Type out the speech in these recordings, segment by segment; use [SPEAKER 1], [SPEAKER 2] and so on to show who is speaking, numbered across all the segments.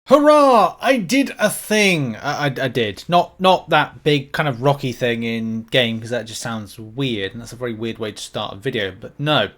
[SPEAKER 1] Hurrah! I did a thing. I did. Not that big kind of rocky thing in game, because that just sounds weird, and that's a very weird way to start a video. But no,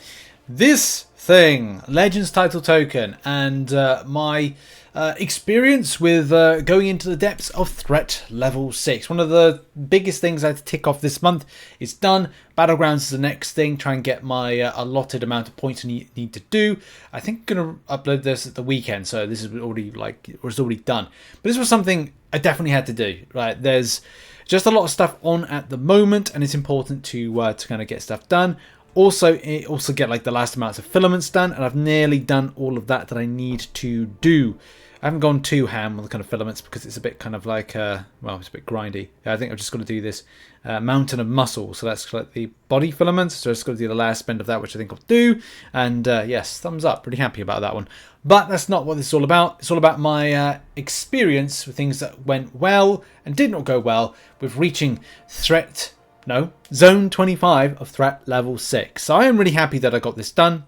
[SPEAKER 1] this thing, Legends title token, and my experience with going into the depths of threat level 6. One of the biggest things I had to tick off this month is done. Battlegrounds is the next thing. Try and get my allotted amount of points I need to do. I think I'm going to upload this at the weekend, so this is already it's already done. But this was something I definitely had to do. Right, there's just a lot of stuff on at the moment, and it's important to kind of get stuff done. Also get like the last amounts of filaments done, and I've nearly done all of that I need to do. I haven't gone too ham on the kind of filaments because it's a bit kind of like, well, it's a bit grindy. I think I've just got to do this mountain of muscle. So that's like the body filaments. So I've just got to do the last spend of that, which I think I'll do. And yes, thumbs up. Pretty happy about that one. But that's not what this is all about. It's all about my experience with things that went well and did not go well with reaching Zone 25 of threat level 6. So I am really happy that I got this done.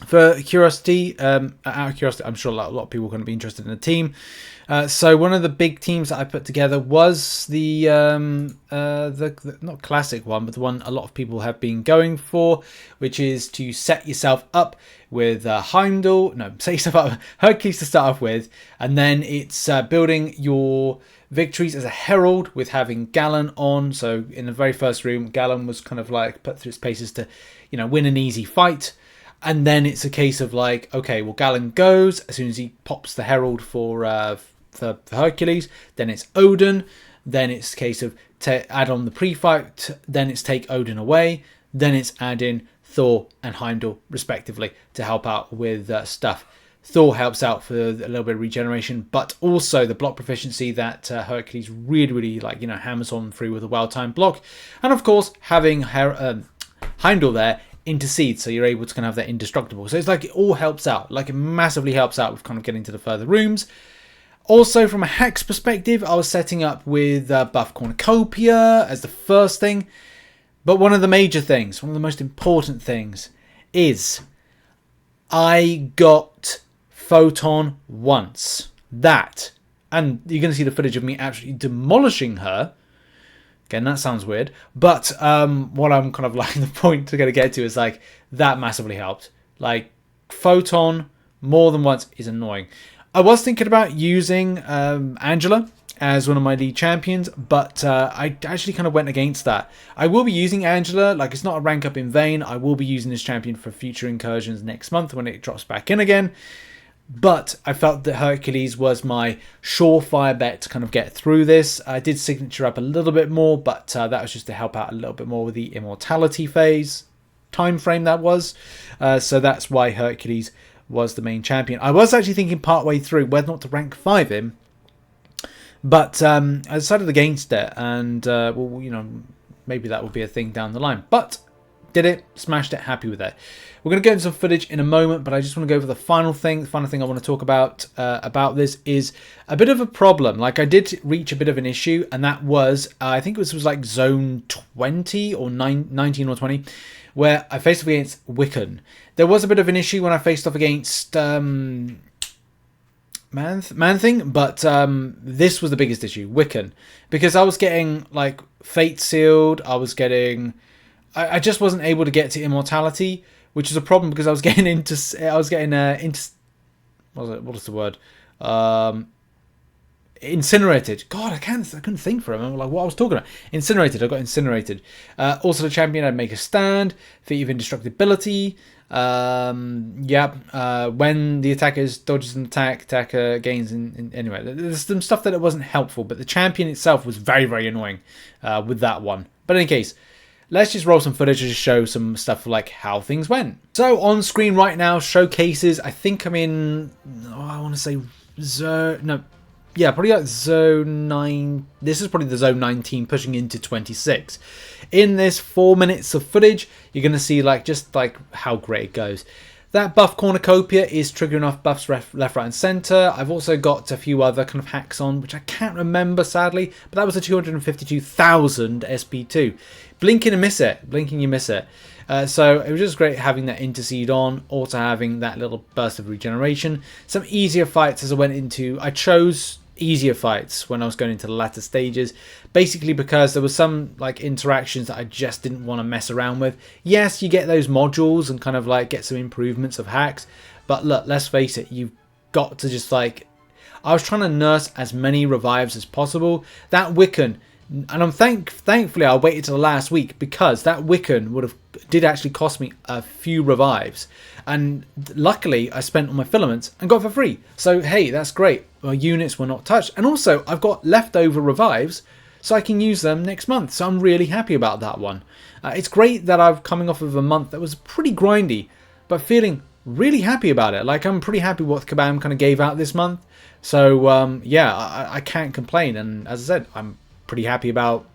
[SPEAKER 1] For curiosity, out of curiosity, I'm sure a lot of people are going to be interested in the team. So one of the big teams that I put together was the not classic one, but the one a lot of people have been going for, which is to set yourself up with Heimdall. No, set yourself up Hercules to start off with, and then it's building your victories as a herald with having Gallon on. So in the very first room, Gallon was kind of like put through its paces to, win an easy fight. And then it's a case of like, okay, well, Gallon goes as soon as he pops the herald for Hercules. Then it's Odin. Then it's a case of add on the pre-fight. Then it's take Odin away. Then it's add in Thor and Heimdall respectively to help out with stuff. Thor helps out for a little bit of regeneration, but also the block proficiency that Hercules really hammers on through with a well-timed block. And of course, having Heimdall there intercedes, so you're able to kind of have that indestructible. So it's like it all helps out, like it massively helps out with kind of getting to the further rooms. Also, from a hex perspective, I was setting up with buff cornucopia as the first thing. But one of the major things, one of the most important things, is I got Photon once. That, and you're going to see the footage of me actually demolishing her. Again, that sounds weird, but what I'm kind of like the point to get to is like that massively helped. Like Photon more than once is annoying. I was thinking about using Angela as one of my lead champions, but I actually kind of went against that. I will be using Angela, like it's not a rank up in vain. I will be using this champion for future incursions next month when it drops back in again. But I felt that Hercules was my surefire bet to kind of get through this. I did signature up a little bit more, but that was just to help out a little bit more with the immortality phase time frame that was. So that's why Hercules was the main champion. I was actually thinking partway through whether or not to rank 5 him, but I decided against it, and maybe that will be a thing down the line. But did it, smashed it, happy with it. We're going to go into some footage in a moment, but I just want to go over the final thing. The final thing I want to talk about this is a bit of a problem. Like I did reach a bit of an issue, and that was, I think it was like zone 20 or 19 or 20, where I faced off against Wiccan. There was a bit of an issue when I faced off against Man Thing, but this was the biggest issue, Wiccan, because I was getting like Fate Sealed, I just wasn't able to get to immortality, which is a problem because I was getting incinerated. God, I couldn't think for a moment like what I was talking about. Incinerated. I got incinerated. Also, the champion had make a stand, feat of indestructibility. When the attacker dodges an attacker gains anyway. There's some stuff that it wasn't helpful, but the champion itself was very, very annoying with that one. But in any case, let's just roll some footage to show some stuff like how things went. So on screen right now, showcases. I think I'm in, I want to say probably like zone 9. This is probably the zone 19 pushing into 26. In this 4 minutes of footage, you're going to see just how great it goes. That buff cornucopia is triggering off buffs left, right, and center. I've also got a few other kind of hacks on, which I can't remember sadly, but that was a 252,000 SP2. Blinking and miss it. Blinking, you miss it. So it was just great having that Intercede on, also having that little burst of regeneration. Some easier fights as I went into. I chose easier fights when I was going into the latter stages, basically because there was some like interactions that I just didn't want to mess around with. Yes, you get those modules and kind of like get some improvements of hacks, but look, let's face it, you've got to just like, I was trying to nurse as many revives as possible. That Wiccan, and I'm thankfully I waited till the last week, because that Wiccan did actually cost me a few revives, and luckily I spent all my filaments and got for free. So hey, that's great. My units were not touched, and also I've got leftover revives, so I can use them next month. So I'm really happy about that one. It's great that I'm coming off of a month that was pretty grindy, but feeling really happy about it. Like, I'm pretty happy what Kabam kind of gave out this month. So yeah, I can't complain. And as I said, I'm pretty happy about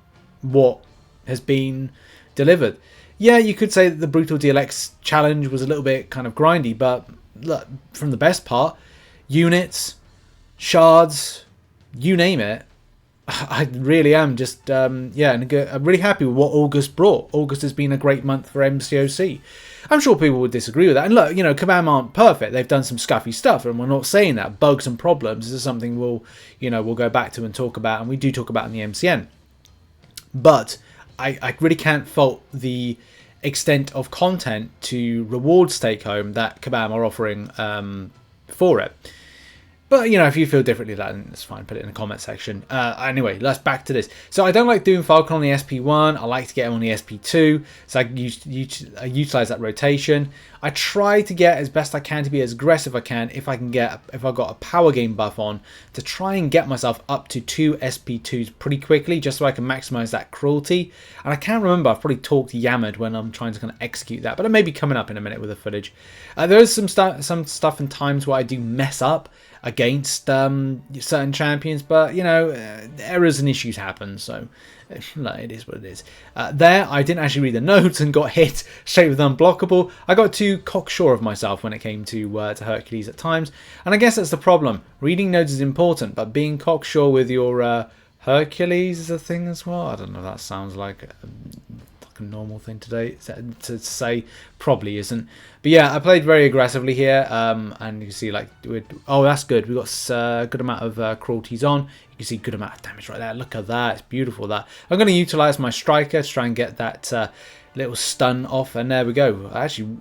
[SPEAKER 1] what has been delivered. Yeah, you could say that the Brutal DLX challenge was a little bit kind of grindy, but look, from the best part, units, shards, you name it, I really am just, yeah, and I'm really happy with what August brought. August has been a great month for MCOC. I'm sure people would disagree with that. And look, you know, Kabam aren't perfect. They've done some scuffy stuff, and we're not saying that. Bugs and problems is something we'll go back to and talk about, and we do talk about in the MCN. But I really can't fault the extent of content to rewards take home that Kabam are offering for it. But, you know, if you feel differently, that's fine. Put it in the comment section. Anyway, let's back to this. So I don't like doing Falcon on the SP1. I like to get him on the SP2. So I utilize that rotation. I try to get as best I can to be as aggressive as I can if I've got a power gain buff on, to try and get myself up to 2 SP2s pretty quickly, just so I can maximize that cruelty. And I can't remember, I've probably talked yammered when I'm trying to kind of execute that, but it may be coming up in a minute with the footage. There is some stuff and times where I do mess up against certain champions, but you know, errors and issues happen, so it is what it is. There, I didn't actually read the notes and got hit straight with unblockable. I got too cocksure of myself when it came to Hercules at times, and I guess that's the problem. Reading notes is important, but being cocksure with your Hercules is a thing as well. I don't know, that sounds like a normal thing today to say. Probably isn't, but yeah, I played very aggressively here, and you can see like oh, that's good, we got a good amount of cruelties on. You can see good amount of damage right there. Look at that, it's beautiful. That I'm going to utilize my striker to try and get that little stun off, and there we go. I actually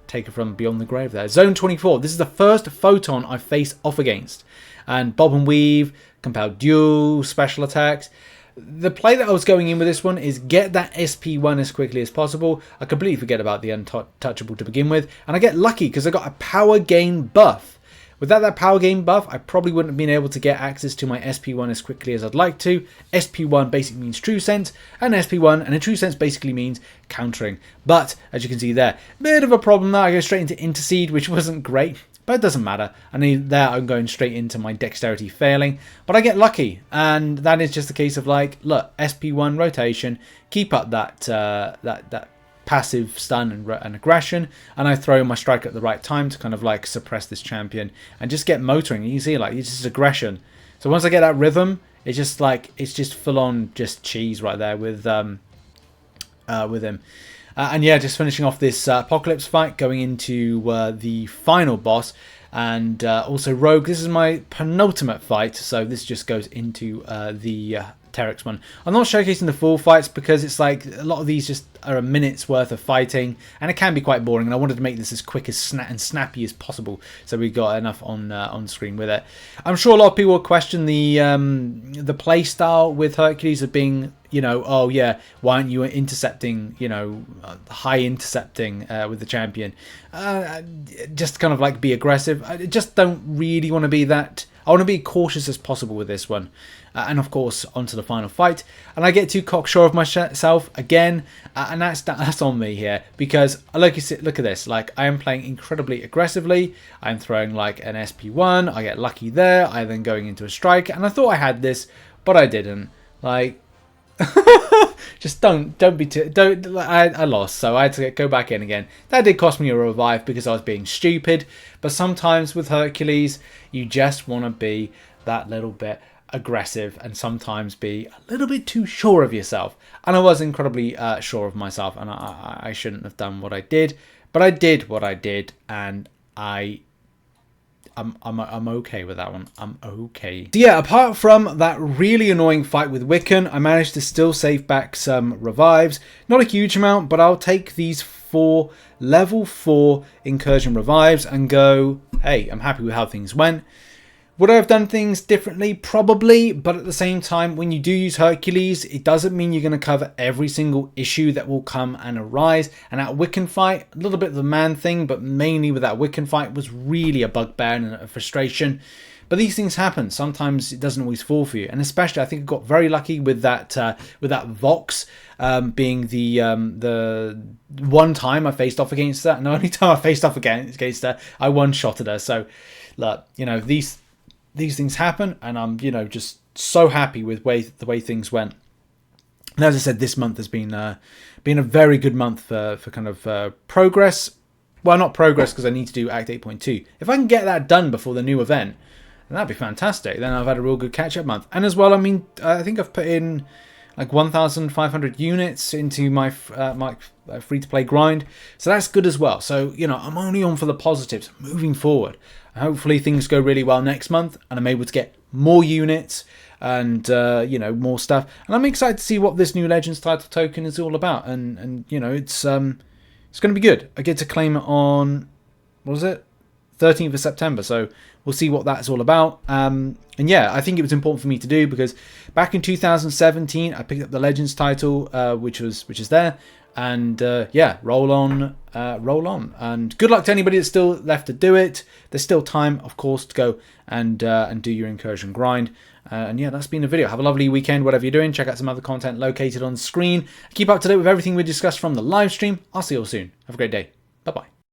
[SPEAKER 1] take it from beyond the grave there. Zone 24, this is the first photon I face off against, and bob and weave, compelled duel, special attacks. The play that I was going in with this one is get that SP1 as quickly as possible. I completely forget about the untouchable to begin with, and I get lucky because I got a power gain buff. Without that power gain buff, I probably wouldn't have been able to get access to my SP1 as quickly as I'd like to. SP1 basically means true sense, and SP1 and a true sense basically means countering. But as you can see there, bit of a problem there. I go straight into Intercede, which wasn't great. But it doesn't matter. And there I'm going straight into my dexterity failing. But I get lucky. And that is just a case of like, look, SP1 rotation. Keep up that that passive stun and aggression. And I throw my strike at the right time to kind of like suppress this champion. And just get motoring. You can see like, it's just aggression. So once I get that rhythm, it's just like, it's just full on just cheese right there with him. And yeah, just finishing off this Apocalypse fight, going into the final boss, and also Rogue. This is my penultimate fight, so this just goes into the Terex one. I'm not showcasing the full fights because it's like a lot of these just are a minute's worth of fighting, and it can be quite boring, and I wanted to make this as quick as and snappy as possible, so we got enough on screen with it. I'm sure a lot of people will question the play style with Hercules of being, you know, oh yeah, why aren't you intercepting, you know, high intercepting with the champion? Just kind of like be aggressive. I just don't really want to be that. I want to be cautious as possible with this one. And of course, onto the final fight. And I get too cocksure of myself again. And that's on me here. Because, like you see, look at this. Like, I am playing incredibly aggressively. I'm throwing like an SP1. I get lucky there. I then going into a strike. And I thought I had this, but I didn't. Like, just don't be too, I lost, so I had to go back in again. That did cost me a revive because I was being stupid, but sometimes with Hercules you just want to be that little bit aggressive and sometimes be a little bit too sure of yourself. And I was incredibly sure of myself, and I shouldn't have done what I did, but I did what I did, and I'm okay with that one. I'm okay. So yeah, apart from that really annoying fight with Wiccan, I managed to still save back some revives. Not a huge amount, but I'll take these 4 level 4 incursion revives and go, hey, I'm happy with how things went. Would I have done things differently? Probably, but at the same time, when you do use Hercules, it doesn't mean you're going to cover every single issue that will come and arise. And that Wiccan fight, a little bit of the man thing, but mainly with that Wiccan fight, was really a bugbear and a frustration. But these things happen. Sometimes it doesn't always fall for you. And especially, I think I got very lucky with that Vox being the one time I faced off against her. And the only time I faced off against her, I one-shotted her. So, look, you know, these things happen, and I'm, you know, just so happy with the way things went. And as I said, this month has been a very good month for kind of progress. Well, not progress, because I need to do Act 8.2. If I can get that done before the new event, then that'd be fantastic. Then I've had a real good catch-up month. And as well, I mean, I think I've put in like 1,500 units into my free-to-play grind. So that's good as well. So, you know, I'm only on for the positives moving forward. Hopefully things go really well next month, and I'm able to get more units and you know, more stuff. And I'm excited to see what this new Legends title token is all about. And you know, it's going to be good. I get to claim it on, what was it, 13th of September. So we'll see what that's all about. And yeah, I think it was important for me to do, because back in 2017 I picked up the Legends title, which is there. And yeah, roll on. And good luck to anybody that's still left to do it. There's still time, of course, to go and do your incursion grind. And yeah, that's been the video. Have a lovely weekend, whatever you're doing. Check out some other content located on screen. Keep up to date with everything we discussed from the live stream. I'll see you all soon. Have a great day. Bye-bye.